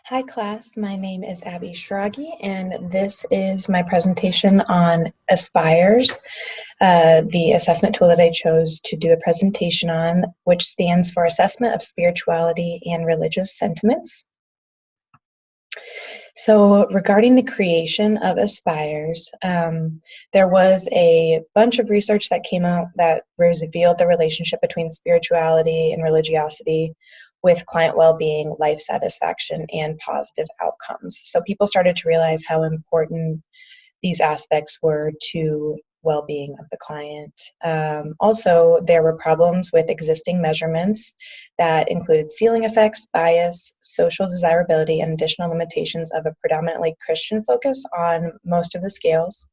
Hi class, my name is Abby Schragi and this is my presentation on Aspires, the assessment tool that I chose to do a presentation on, which stands for Assessment of Spirituality and Religious Sentiments. So regarding the creation of Aspires, there was a bunch of research that came out that revealed the relationship between spirituality and religiosity with client well-being, life satisfaction, and positive outcomes. So people started to realize how important these aspects were to well-being of the client. Also, there were problems with existing measurements that included ceiling effects, bias, social desirability, and additional limitations of a predominantly Christian focus on most of the scales.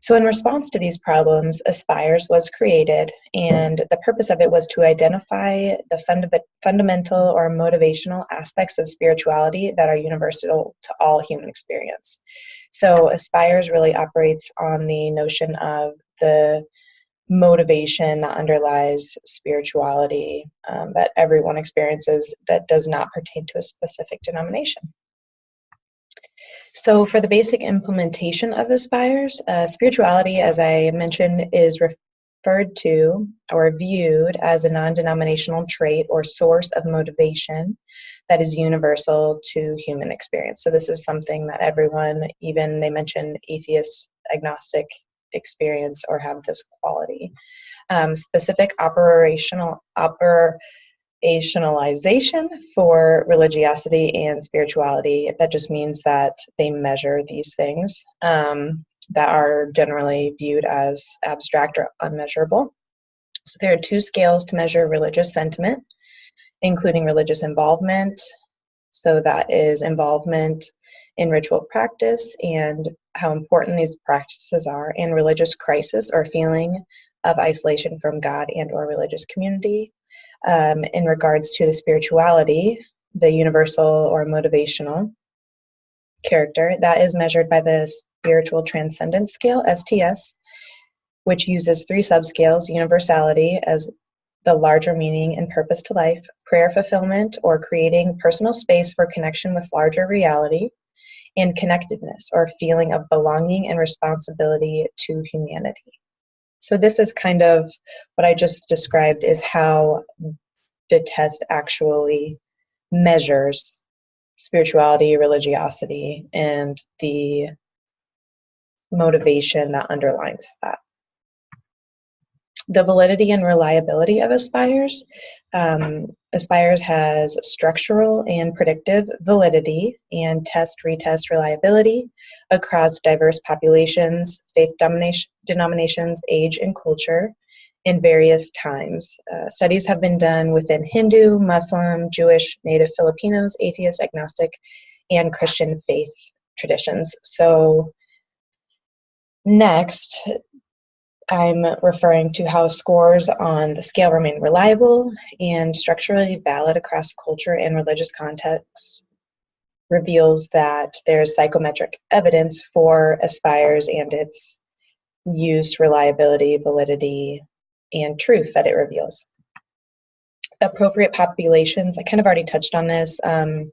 So in response to these problems, Aspires was created, and the purpose of it was to identify the fundamental or motivational aspects of spirituality that are universal to all human experience. So Aspires really operates on the notion of the motivation that underlies spirituality that everyone experiences that does not pertain to a specific denomination. So for the basic implementation of Aspires, spirituality, as I mentioned, is referred to or viewed as a non-denominational trait or source of motivation that is universal to human experience. So this is something that everyone, even they mention atheist, agnostic, experience or have this quality. Specific operationalization for religiosity and spirituality. That just means that they measure these things that are generally viewed as abstract or unmeasurable. So there are two scales to measure religious sentiment, including religious involvement. So that is involvement in ritual practice and how important these practices are, and religious crisis or feeling of isolation from God and or religious community. In regards to the spirituality, the universal or motivational character, that is measured by the Spiritual Transcendence Scale, STS, which uses three subscales: universality as the larger meaning and purpose to life, prayer fulfillment or creating personal space for connection with larger reality, and connectedness or feeling of belonging and responsibility to humanity. So this is kind of what I just described is how the test actually measures spirituality, religiosity, and the motivation that underlies that. The validity and reliability of Aspires. Aspires has structural and predictive validity and test-retest reliability across diverse populations, faith denominations, age, and culture in various times. Studies have been done within Hindu, Muslim, Jewish, Native Filipinos, atheist, agnostic, and Christian faith traditions. So next, I'm referring to how scores on the scale remain reliable and structurally valid across culture and religious contexts. Reveals that there's psychometric evidence for Aspires and its use, reliability, validity, and truth that it reveals. Appropriate populations, I kind of already touched on this. A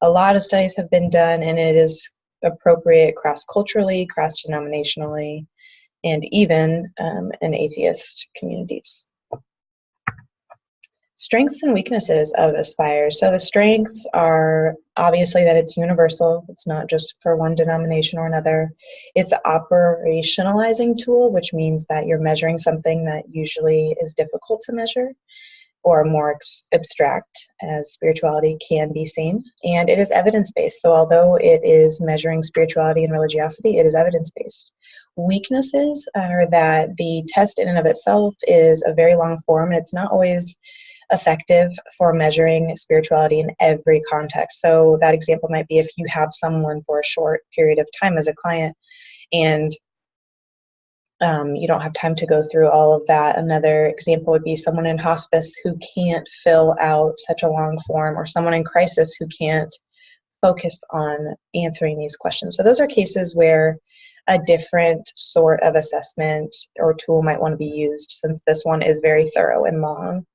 lot of studies have been done, and it is appropriate cross-culturally, cross-denominationally, and even in atheist communities. Strengths and weaknesses of Aspires. So the strengths are obviously that it's universal. It's not just for one denomination or another. It's an operationalizing tool, which means that you're measuring something that usually is difficult to measure or more abstract, as spirituality can be seen. And it is evidence-based. So although it is measuring spirituality and religiosity, it is evidence-based. Weaknesses are that the test in and of itself is a very long form, and it's not always effective for measuring spirituality in every context. So that example might be if you have someone for a short period of time as a client and you don't have time to go through all of that. Another example would be someone in hospice who can't fill out such a long form, or someone in crisis who can't focus on answering these questions. So those are cases where a different sort of assessment or tool might want to be used, since this one is very thorough and long.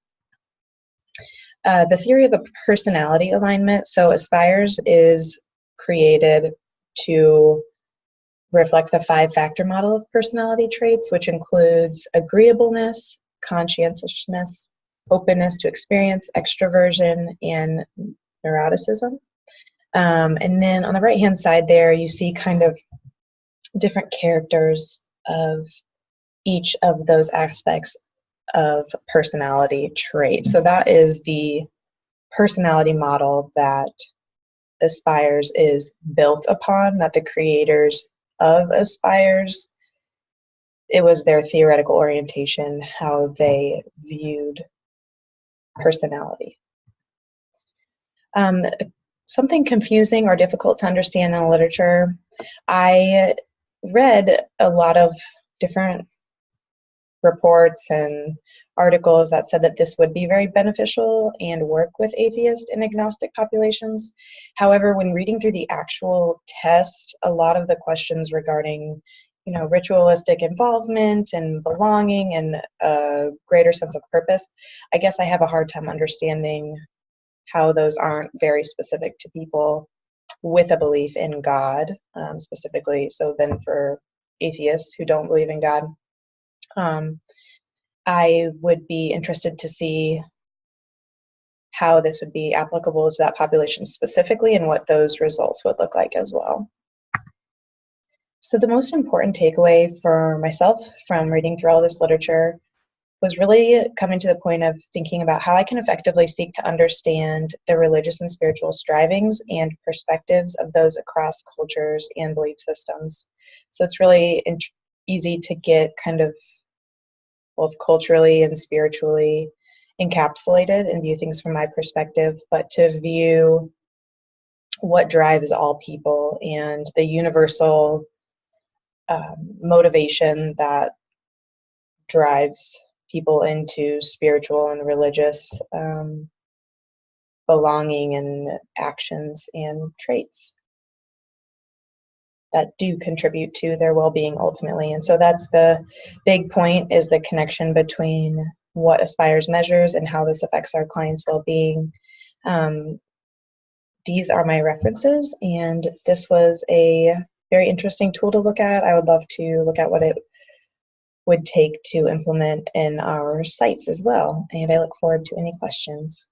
The theory of the personality alignment. So Aspires is created to reflect the 5-factor model of personality traits, which includes agreeableness, conscientiousness, openness to experience, extroversion, and neuroticism. And then on the right-hand side there, you see kind of different characters of each of those aspects of personality trait. So that is the personality model that Aspires is built upon, that the creators of Aspires, it was their theoretical orientation, how they viewed personality. Something confusing or difficult to understand in the literature, I read a lot of different reports and articles that said that this would be very beneficial and work with atheist and agnostic populations. However, when reading through the actual test, a lot of the questions regarding, ritualistic involvement and belonging and a greater sense of purpose, I guess I have a hard time understanding how those aren't very specific to people with a belief in God, specifically. So then for atheists who don't believe in God, I would be interested to see how this would be applicable to that population specifically and what those results would look like as well. So the most important takeaway for myself from reading through all this literature was really coming to the point of thinking about how I can effectively seek to understand the religious and spiritual strivings and perspectives of those across cultures and belief systems. So it's really easy to get kind of both culturally and spiritually encapsulated and view things from my perspective, but to view what drives all people and the universal motivation that drives people into spiritual and religious belonging and actions and traits that do contribute to their well-being ultimately. And so that's the big point, is the connection between what Aspires measures and how this affects our clients' well-being. These are my references, and this was a very interesting tool to look at. I would love to look at what it would take to implement in our sites as well, and I look forward to any questions.